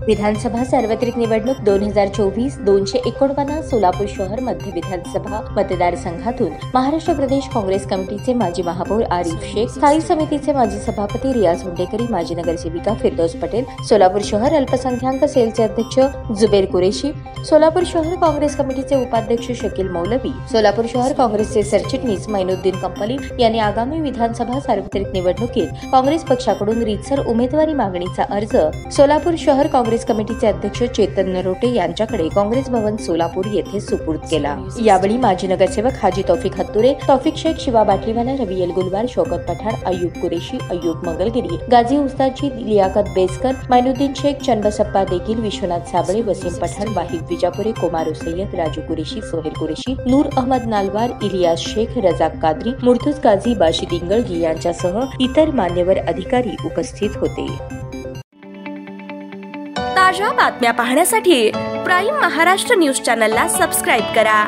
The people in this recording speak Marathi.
विधानसभा सार्वत्रिक निवडणूक 2024 249 सोलापूर शहर मध्य विधानसभा मतदारसंघातून महाराष्ट्र प्रदेश काँग्रेस कमिटीचे माजी महापौर आरिफ शेख, स्थायी समितीचे माजी सभापती रियाज हुंडेकरी, माजी नगरसेविका फिरदौस पटेल, सोलापूर शहर अल्पसंख्याक सेलचे अध्यक्ष जुबेर कुरेशी, सोलापूर शहर काँग्रेस कमिटीचे उपाध्यक्ष शकील मौलवी, सोलापूर शहर काँग्रेसचे सरचिटणीस मैनुद्दीन कंपली यांनी आगामी विधानसभा सार्वत्रिक निवडणुकीत काँग्रेस पक्षाकडून रीतसर उमेदवारी मागणीचा अर्ज सोलापूर शहर काँग्रेस कमिटीचे अध्यक्ष चेतन नरोटे यांच्याकडे काँग्रेस भवन सोलापूर येथे सुपूर्द केला। यावेळी माजी नगरसेवक हाजी तौफिक हत्तुरे, तौफिक शेख, शिवा बाटलीवाला, रवियल गुलवार, शौकत पठाण, अय्यूब कुरेशी, अय्यूब मंगलगिरी, गाझी उस्तादजी, लियाकत बेसकर, मैनुद्दीन शेख, चंदबसप्पा देखील, विश्वनाथ साबळे, वसीम पठाण, वाहिद विजापुरे, कुमार सय्यद, राजू कुरेशी, सोहेल कुरेशी, नूर अहमद नालवार, इलियास शेख, रजाक कादरी, मुर्तुज गाझी, बाशिद इंगळगी यांच्यासह इतर मान्यवर अधिकारी उपस्थित होते। ताज्या बातम्या पाहण्यासाठी प्राईम महाराष्ट्र न्यूज चॅनलला सबस्क्राईब करा।